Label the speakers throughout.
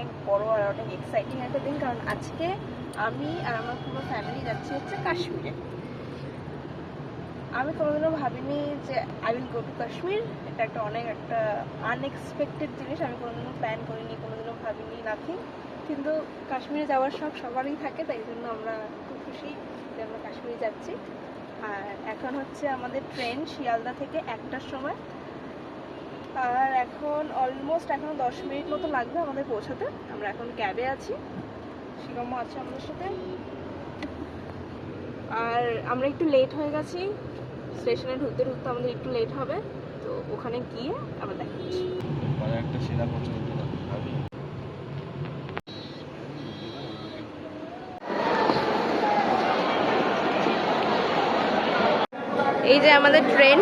Speaker 1: অনেক বড় আর অনেক এক্সাইটিং একটা দিন, কারণ আজকে আমি আর আমার পুরো ফ্যামিলি যাচ্ছি হচ্ছে কাশ্মীরে। আমি কোনোদিনও ভাবিনি যে I will go to Kashmir. এটা একটা অনেক একটা আনএক্সপেক্টেড জিনিস, আমি কোনোদিনও প্ল্যান করিনি, কোনোদিনও ভাবিনি, নাথিং। কিন্তু কাশ্মীরে যাওয়ার শখ সবারই থাকে, তাই জন্য আমরা খুব খুশি যে আমরা কাশ্মীরে যাচ্ছি। আর এখন হচ্ছে আমাদের ট্রেন শিয়ালদা থেকে 1টার সময়, আর এখন অলমোস্ট এখনো 10 মিনিট মতো লাগবে আমাদের পৌঁছাতে। আমরা এখন ক্যাবে আছি, শিবমও আছে আমাদের সাথে। আর আমরা একটু লেট হয়ে গেছি, স্টেশনে ঢুকতে ঢুকতে আমাদের একটু লেট হবে, তো ওখানে গিয়ে আবার দেখাচ্ছি। এই যে আমাদের ট্রেন,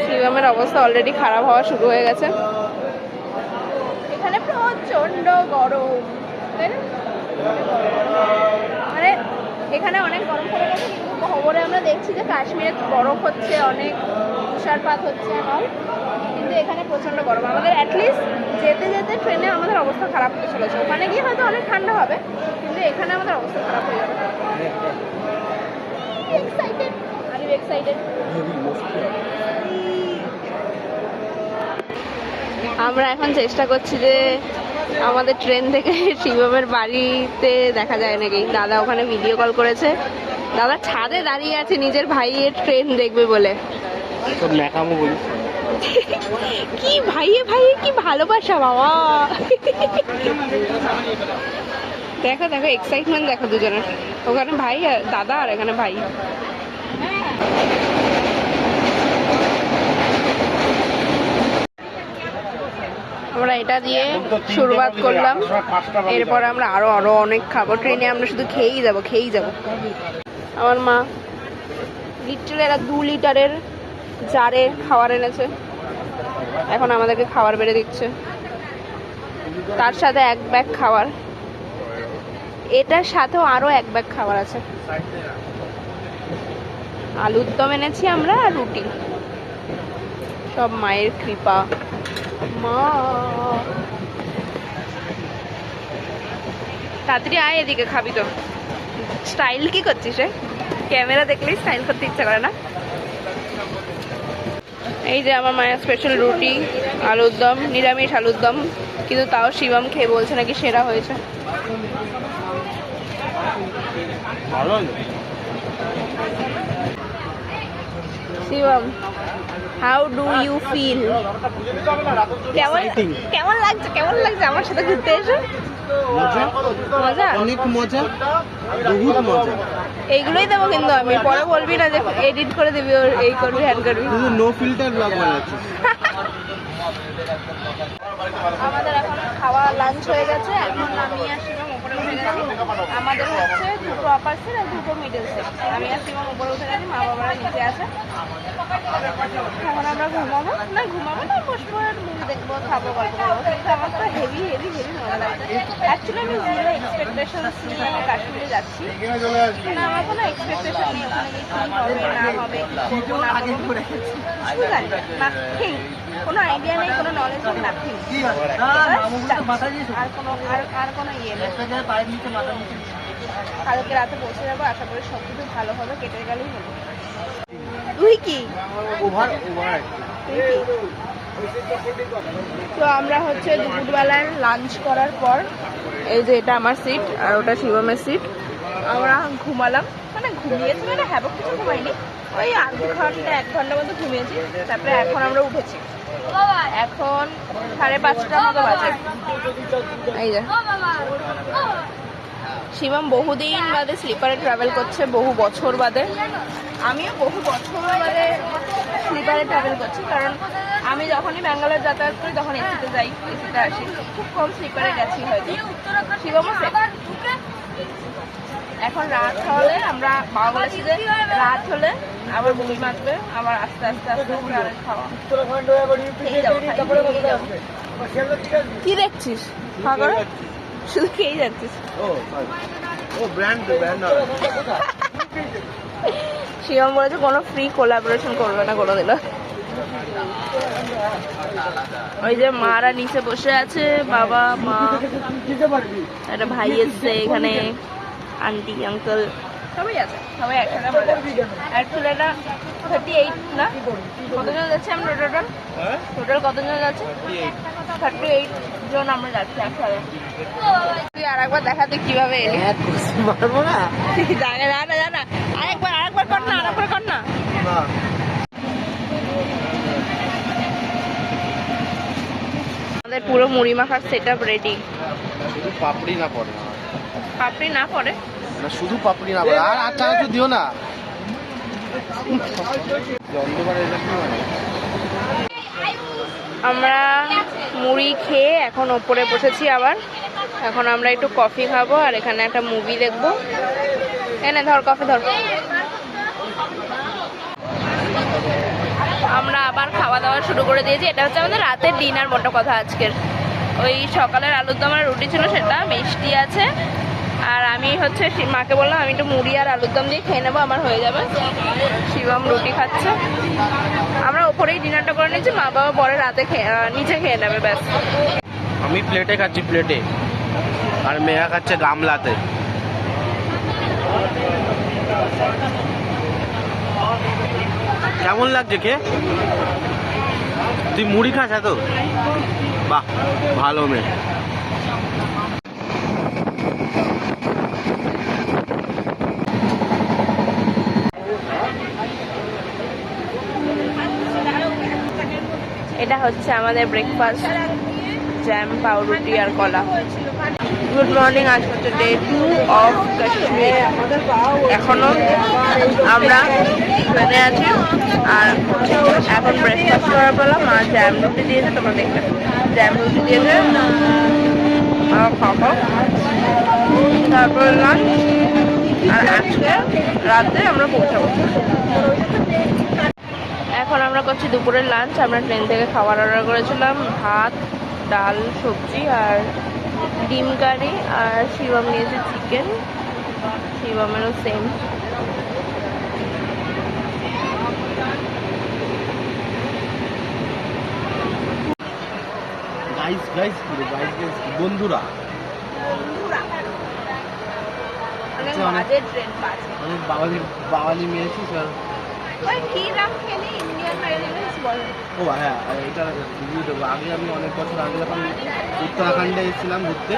Speaker 1: শিবমের অবস্থা অলরেডি খারাপ হওয়া শুরু হয়ে গেছে। এখানে প্রচন্ড গরম, তাই না? মানে এখানে অনেক গরম পড়ে গেছে, কিন্তু খবরে আমরা দেখছি যে কাশ্মীরে বরফ হচ্ছে, অনেক তুষারপাত হচ্ছে এখন, কিন্তু এখানে প্রচন্ড গরম। আমাদের অ্যাটলিস্ট যেতে যেতে ট্রেনে আমাদের অবস্থা খারাপ হতে চলেছে। ওখানে গিয়ে হয়তো অনেক ঠান্ডা হবে, কিন্তু এখানে আমাদের অবস্থা খারাপ হয়ে যাবে। Excited, are you excited? আমরা এখন চেষ্টা করছি যে আমাদের ট্রেন থেকে শিবমের বাড়িতে দেখা যায় নাকি। দাদা ওখানে ভিডিও কল করেছে, দাদা ছাদে দাঁড়িয়ে আছে নিজের ভাইয়ের ট্রেন দেখবে বলে। কি ভাইয়ে ভাইয়ে কি ভালোবাসা বাবা। দেখো দেখো এক্সাইটমেন্ট দেখো দুজনের, ওখানে ভাই আর দাদা আর এখানে ভাই। আমরা এটা দিয়ে শুরুয়াত করলাম, এরপর আমরা আরো আরো অনেক খাবো। ট্রেনে আমরা শুধু খেয়েই যাবো। আমার মা লিটারেলি এরা 2 লিটারের জারে খাবার এনেছে, এখন আমাদেরকে খাবার বেড়ে দিচ্ছে, তার সাথে 1 ব্যাগ খাবার, এটার সাথেও আরো 1 ব্যাগ খাবার আছে। আলুর দম এনেছি আমরা আর রুটি, সব মায়ের কৃপা। মা তাড়াতাড়ি আয় এদিকে, খাবি তো। স্টাইল কি করছিস রে? ক্যামেরা দেখলেই স্টাইল করতে ইচ্ছা করে না। এই যে আমার মায়ের স্পেশাল রুটি, আলুর দম, নিরামিষ আলুর দম, কিন্তু তাও শিবম খেয়ে বলছে নাকি সেরা হয়েছে। Shivam, how do you feel? কেমন লাগছে আমার সাথে ঘুরতে এসে? মজা, অনেক মজা, বহুত মজা। এইগুলোই দেবো কিন্তু আমি, পরে বলবি না যে এডিট করে দিবি, ওর এই করবি হ্যান করবি। নো ফিল্টার ব্লগ বানাচ্ছিস। আমাদের এখন খাওয়া লাঞ্চ হয়ে গেছে, এখন আমি আর শিবম উপরে উঠে গেছি। আমাদের হচ্ছে 2 আপার সেট আর 2 মিডল সেট। আমি আর শিবম উপরে উঠে গেছি, মা বাবারা নিচে আছে। এখন আমরা ঘুমাবো না, বসবো আর মুভি দেখবো, খাবো, গল্প করবো। কিন্তু আমার তো হেভি মজা লাগছে। অ্যাকচুয়ালি আমি জিরো এক্সপেকটেশনস নিয়ে আমি কাশ্মীরে যাচ্ছি, মানে আমার কোনো এক্সপেকটেশন নেই ওখানে গিয়ে কি হবে না হবে, করবো না করবো, কিছু জানি না, কোনো আইডিয়া নেই, কোনো নলেজ নেই, নাথিং। আর কোনো ইয়ে নেই। কালকে রাতে পৌঁছে যাবো, আশা করি সব কিছু ভালো হবে, কেটে গেলেই হলো। তুই কি তো আমরা হচ্ছে দুপুরবেলার লাঞ্চ করার পর, এই যে এটা আমার সিট আর ওটা শিবমের সিট, আমরা ঘুমালাম, মানে ঘুমিয়েছি মানে হ্যাবক কিছু ঘুমাইনি, ওই 1 ঘন্টা মতো ঘুমিয়েছি। তারপরে এখন আমরা উঠেছি, এখন 5:30টার মতো বাজে। এই যে শিবম বহুদিন বাদে স্লিপারে ট্রাভেল করছে, বহু বছর বাদে। আমিও বহু বছর বাদে স্লিপারে ট্রাভেল করছি, কারণ আমি যখনই ব্যাঙ্গালোর যাতায়াত করি তখন এসিতে যাই, এসিতে আসি, খুব কম স্লিপারে গেছি হয়তো। শিবমও এখন রাত হলে, আমরা বাবা বলেছি যে রাত হলে আবার বমি মারবে, আবার আস্তে আস্তে খাওয়া। কি দেখছিস? শুধু খেয়েই যাচ্ছিস। শিবম বলেছে কোনো ফ্রি কোলাবোরেশন করবে না কোনোদিনও। ওই যে মারা নিচে বসে আছে, বাবা মা, একটা ভাই এসছে এখানে, আন্টি আঙ্কেল সবাই আছে, সবাই একসাথে আমরা যাচ্ছি। অ্যাকচুয়ালি এটা 38 না, কতজন যাচ্ছে আমরা টোটাল? টোটাল কতজন যাচ্ছে? 38 জন আমরা যাচ্ছি একসাথে। তুই আর একবার দেখাতে কিভাবে এলি?
Speaker 2: মারবো না,
Speaker 1: জানা জানা জানা, আরেকবার কর না, আরেকবার কর না। আমাদের পুরো মুড়ি মাখার সেটআপ রেডি।
Speaker 2: শুধু পাপড়ি না পড়ে,
Speaker 1: পাপড়ি না পড়ে
Speaker 2: না শুধু পাপড়ি না পড়ে, আর আচ্ছা একটু দিও না। অন্ধকারে এটা কি মানে?
Speaker 1: আমরা মুড়ি খেয়ে এখন ওপরে বসেছি আবার। এখন আমরা একটু কফি খাবো আর এখানে একটা মুভি দেখবো। এনে ধর কফি ধর। আমরা আবার খাওয়া দাওয়া শুরু করে দিয়েছি। এটা হচ্ছে আমাদের রাতের ডিনার মোটা কথা আজকের। ওই সকালের আলুর দম আর রুটি ছিল, সেটা মিষ্টি আছে। আর আমি হচ্ছে মাকে বললাম আমি একটু মুড়ি আর আলুর দম দিয়ে খেয়ে নেবো, আমার হয়ে যাবে। শিবম রুটি খাচ্ছে। আমরা ওপরেই ডিনারটা করে নিয়েছি, মা বাবা পরে রাতে নিচে খেয়ে নেবে ব্যাস।
Speaker 2: আমি প্লেটে খাচ্ছি, প্লেটে, আর মেয়া খাচ্ছে গামলাতে। কেমন লাগছে কে? তুই মুড়ি খাস এত? বাহ, ভালো মেয়ে।
Speaker 1: এটা হচ্ছে আমাদের ব্রেকফাস্ট, জ্যাম, পাউরুটি আর কলা। গুড মর্নিং, আজ হচ্ছে ডে 2 অফ কাশ্মীর। এখনো আমরা ট্রেনে আছি আর এখন ব্রেকফাস্ট করার পেলাম। মা জ্যাম রুটি দিয়েছে, তোমরা দেখবে জ্যাম রুটি দিয়েছে আর খাবো, তারপরে লাঞ্চ। আর আজকে রাতে আমরা পৌঁছাবো। এখন আমরা করছি দুপুরের লাঞ্চ। আমরা ট্রেন থেকে খাবার অর্ডার করেছিলাম, ভাত, ডাল, সবজি আর ডিম কারি। আর শিবম নিয়েছে চিকেন, শিবমেরও সেম।
Speaker 2: বন্ধুরা, অনেক বাঙালি মেয়ে এসেছিস। ও হ্যাঁ, এটা রিভিউ দেবো। আগে আমি অনেক বছর আগে যখন উত্তরাখণ্ডে এসেছিলাম ঘুরতে,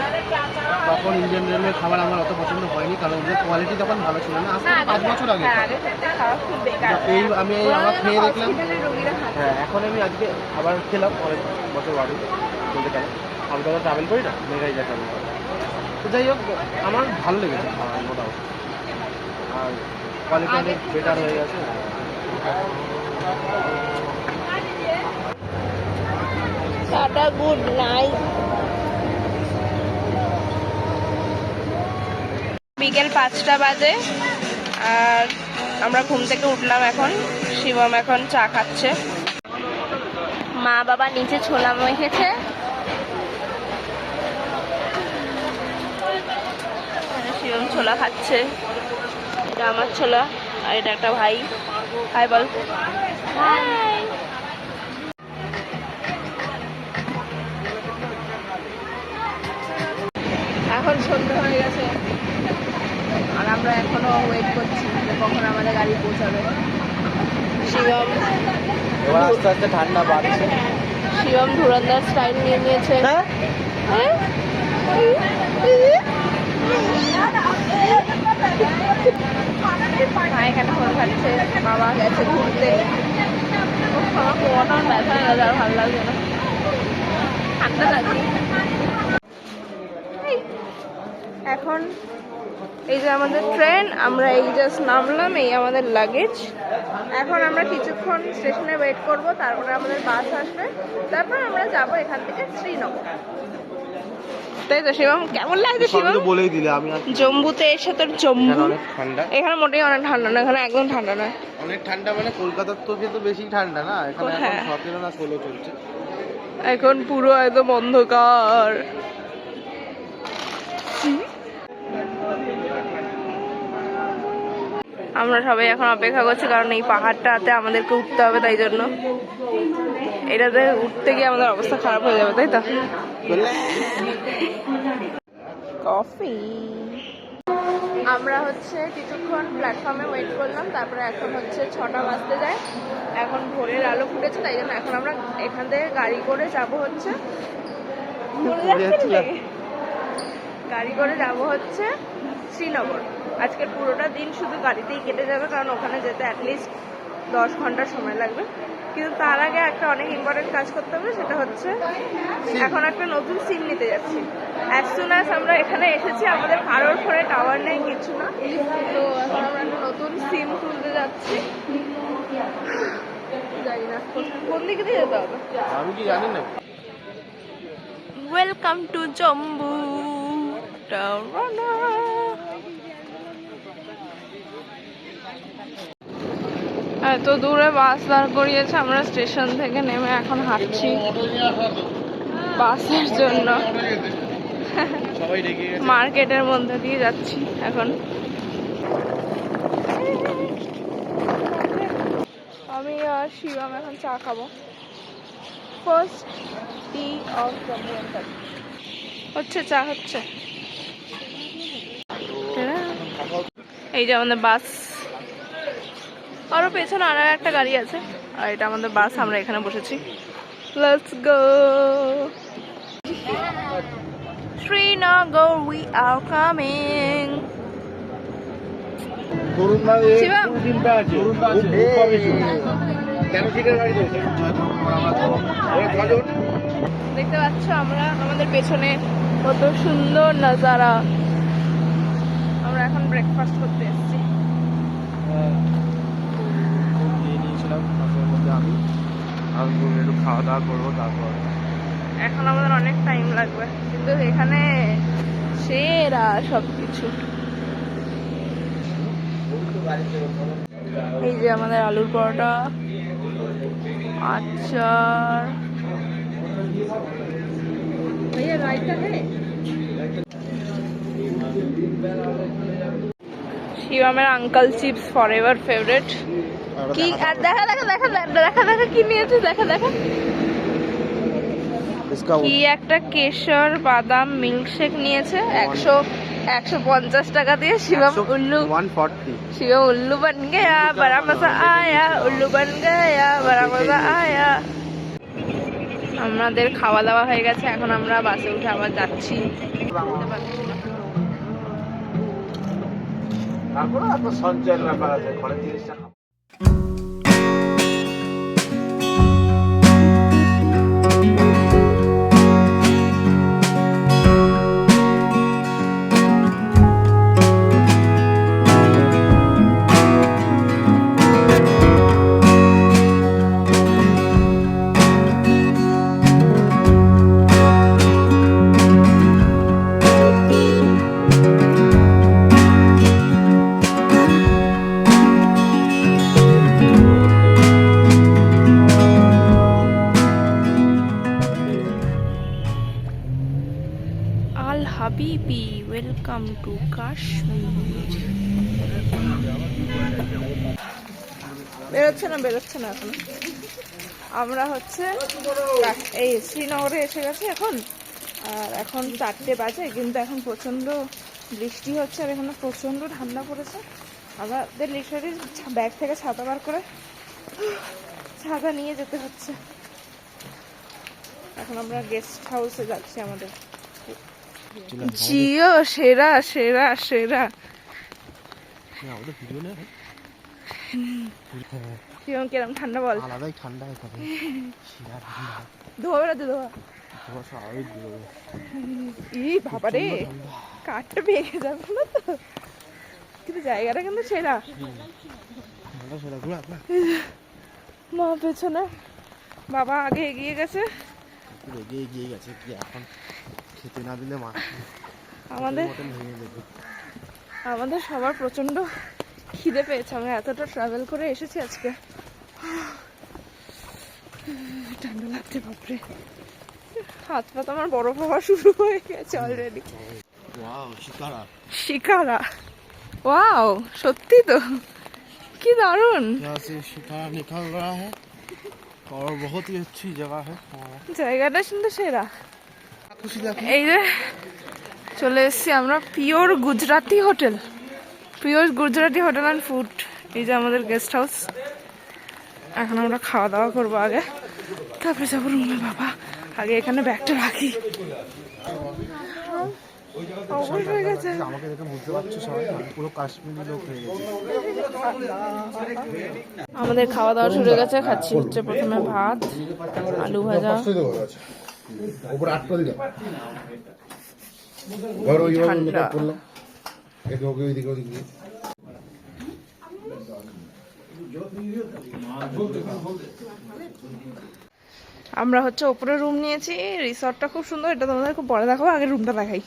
Speaker 2: তখন ইন্ডিয়ান রেলওয়ের খাবার আমার অত পছন্দ হয়নি, কারণ ওদের কোয়ালিটি তখন ভালো ছিল না। আজ থেকে 5 বছর আগে এই আমি আমার খেয়ে দেখলাম। হ্যাঁ, এখন আমি আজকে আবার খেলাম অনেক বছর বাদে বলতে গেলে। আমি তো ট্রাভেল করি না, মেঘাই যা ট্রাভেল করি। তো যাই হোক, আমার ভালো লেগেছে মোটামুটি, আর কোয়ালিটি অনেক বেটার হয়ে গেছে।
Speaker 1: Tata, good night. বিকেল 5টা বাজে আর আমরা ঘুম থেকে উঠলাম এখন। শিবম এখন চা খাচ্ছে। মা বাবা নিচে ছোলা মেখেছে, শিবম ছোলা খাচ্ছে। এটা আমার ছোলা আর এটা একটা ভাই। হাই বল। হাই। এখন সন্ধ্যা হয়ে গেছে আর আমরা এখনো ওয়েট করছি যে কখন আমাদের গাড়ি পৌঁছাবে। শিবম
Speaker 2: এবার আস্তে আস্তে ঠান্ডা বাড়ছে।
Speaker 1: শিবম ধুরন্ধর স্টাইল নিয়ে নিয়েছে। মা এখানে ফোন খাচ্ছে, বাবা গেছে ঘুরতে। আমার কোমরটা ব্যথা হয়ে গেছে, আর ভালো লাগছে না, ঠান্ডা লাগছে। এখন এই যে আমাদের ট্রেন, আমরা এই জাস্ট নামলাম, এই আমাদের লাগেজ। এখন আমরা কিছুক্ষণ স্টেশনে ওয়েট করব, তারপরে আমাদের বাস আসবে, তারপর আমরা যাব এখান থেকে শ্রীনগর। তাই তো শিবম, কেমন লাগছে শিবম?
Speaker 2: বলেই দিলে আমি
Speaker 1: জম্মুতে এসে তোর জম্মু
Speaker 2: অনেক ঠান্ডা।
Speaker 1: এখানে মোটেই অনেক ঠান্ডা না, এখানে একদম ঠান্ডা নয়।
Speaker 2: অনেক ঠান্ডা মানে কলকাতার থেকে তো বেশি ঠান্ডা না, এখানে এখন 17 না 16 চলছে।
Speaker 1: এখন পুরো একদম অন্ধকার। আমরা সবাই এখন অপেক্ষা করছি, কারণ এই পাহাড়টাতে আমাদেরকে উঠতে হবে, তাই জন্য। এটাতে উঠতে গিয়ে আমাদের অবস্থা খারাপ হয়ে যাবে, তাই তো? কফি। আমরা হচ্ছে কিছুক্ষণ প্ল্যাটফর্মে ওয়েট করলাম, তারপরে এখন হচ্ছে 6টা বাজতে যায়। এখন ভোরের আলো ফুটেছে, তাই জন্য এখন আমরা এখান থেকে গাড়ি করে যাব হচ্ছে গাড়ি করে যাব হচ্ছে শ্রীনগর। আজকের পুরোটা দিন শুধু গাড়িতেই কেটে যাবে, কারণ ওখানে যেতে অ্যাটলিস্ট 10 ঘন্টা সময় লাগবে। কিন্তু তার আগে একটা অনেক ইম্পর্টেন্ট কাজ করতে হবে, সেটা হচ্ছে এখন একটা নতুন সিম নিতে যাচ্ছি। অ্যাজ সুন অ্যাজ আমরা এখানে এসেছি, আমাদের কারোর ফোনে টাওয়ার নেই, কিছু না। তো এখন আমরা একটা নতুন সিম তুলতে যাচ্ছি। জানি না কোন দিকে দিয়ে যেতে হবে,
Speaker 2: আমি কি জানি না।
Speaker 1: ওয়েলকাম টু জম্বু টাওয়ানা। এত দূরে বাস দাঁড় করিয়েছে, আমরা স্টেশন থেকে নেমে এখন হাঁটছি বাসের জন্য। মার্কেটের মধ্যে দিয়ে যাচ্ছি এখন। আমি আর শিবম এখন চা খাবো। First tea of Jammu and Kashmir হচ্ছে, চা হচ্ছে। এই যে আমাদের বাস, আরো পেছনে আরো একটা গাড়ি আছে, আর এটা আমাদের বাস। আমরা এখানে বসেছি। Let's go Srinagar, we are coming. দেখতে পাচ্ছ আমরা আমাদের পেছনে কত সুন্দর নাজারা। আমরা এখন ব্রেকফাস্ট করতে এসেছি।
Speaker 2: আমি একটু খাওয়া দাওয়া করবো, তারপর
Speaker 1: এখন আমাদের অনেক টাইম লাগবে, কিন্তু এখানে সেরা সবকিছু। এই যে আমাদের আলুর পরোটা, আচার। শিবমের uncle chips forever favourite. কি আর দেখা দেখা দেখা দেখা দেখা কি নিয়েছে, দেখা দেখা কি একটা কেশর বাদাম মিল্কশেক নিয়েছে 150 টাকা দিয়ে। শিবম উল্লু
Speaker 2: 140।
Speaker 1: शिवम उल्लू बन गया, बड़ा मजा आया, उल्लू बन गया, बड़ा मजा आया। আমাদের খাওয়া দাওয়া হয়ে গেছে, এখন আমরা বাসে উঠে আবার যাচ্ছি।
Speaker 2: তারপরে এত সঞ্চয়ের ব্যাপার আছে, ঘরে জিনিসটা
Speaker 1: আল হাবিবি, ওয়েলকাম টু কাশ্মীর। বেরোচ্ছে না এখন। আমরা হচ্ছে এই শ্রীনগরে এসে গেছি এখন, আর এখন 4টে বাজে, কিন্তু এখন প্রচন্ড বৃষ্টি হচ্ছে, আর এখানে প্রচন্ড ঠান্ডা পড়েছে। আমাদের লিটারালি ব্যাগ থেকে ছাতা বার করে ছাতা নিয়ে যেতে হচ্ছে। এখন আমরা গেস্ট হাউসে যাচ্ছি আমাদের। জিও সেরা সেরা সেরা। কিরম কিরম ঠান্ডা বল?
Speaker 2: আলাদাই ঠান্ডা এখানে।
Speaker 1: ধোয়া বেড়াতে ধোয়া। ই বাবারে, কাঠটা ভেঙে যাবে না তো? কিন্তু জায়গাটা কিন্তু সেরা। মা পেছনে, বাবা আগে এগিয়ে গেছে।
Speaker 2: কি এখন খেতে না দিলে মা
Speaker 1: আমাদের সবার প্রচন্ড খিদে পেয়েছে। আমরা এতটা ট্রাভেল করে এসেছি আজকে। ঠান্ডা লাগছে বাপরে, হাত পা তো আমার বরফ হওয়া শুরু হয়ে গেছে অলরেডি। শিকারা, ওয়াও, সত্যি তো কি দারুণ
Speaker 2: यहाँ से शिकार निकल रहा है और बहुत ही अच्छी जगह है।
Speaker 1: জায়গাটা সুন্দর সেরা।
Speaker 2: खुशी देखो
Speaker 1: এই যে চলে এসেছি আমরা pure Gujarati hotel, pure Gujarati hotel and food. এই যে আমাদের গেস্ট হাউস। এখন আমরা খাওয়া দাওয়া করবো আগে, তারপরে যাবো রুমে। বাবা আগে এখানে ব্যাগটা রাখি। অবশ হয়ে গেছে।
Speaker 2: আমাকে দেখে বুঝতে পারছো সবাই আমি পুরো কাশ্মীরি লোক হয়ে গেছি।
Speaker 1: আমাদের খাওয়া দাওয়া শুরু হয়ে গেছে। খাচ্ছি হচ্ছে প্রথমে ভাত, আলু ভাজা, ঠান্ডা। আমরা হচ্ছে ওপরে রুম নিয়েছি। রিসর্টটা খুব সুন্দর, এটা তোমাদের খুব পরে দেখাবো, আগে রুমটা দেখাই।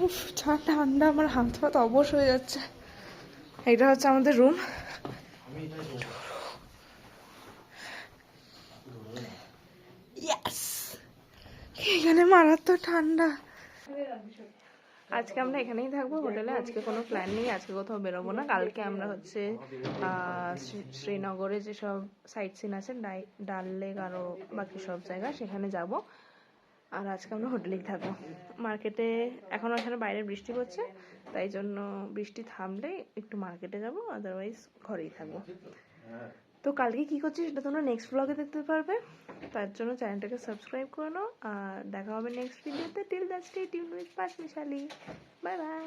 Speaker 1: উফ যা ঠান্ডা, আমার হাত ফাত অবশ হয়ে যাচ্ছে। এটা হচ্ছে আমাদের রুম। এখানে মারাত্মক ঠান্ডা। আজকে আমরা এখানেই থাকবো হোটেলে। আজকে কোনো প্ল্যান নেই, আজকে কোথাও বেরোবো না। কালকে আমরা হচ্ছে শ্রীনগরে যেসব সাইট সিন আছে, ডাল লেক আরও বাকি সব জায়গা, সেখানে যাব। আর আজকে আমরা হোটেলেই থাকবো। মার্কেটে এখন এখানে বাইরে বৃষ্টি পড়ছে, তাই জন্য বৃষ্টি থামলে একটু মার্কেটে যাব, আদারওয়াইজ ঘরেই থাকবো। তো কালকে কী করছি সেটা তোমরা নেক্সট ব্লগে দেখতে পারবে। তার জন্য চ্যানেলটাকে সাবস্ক্রাইব করে নাও। আর দেখা হবে নেক্সট ভিডিওতে। Till that stay tuned with Panchmishali. Bye by.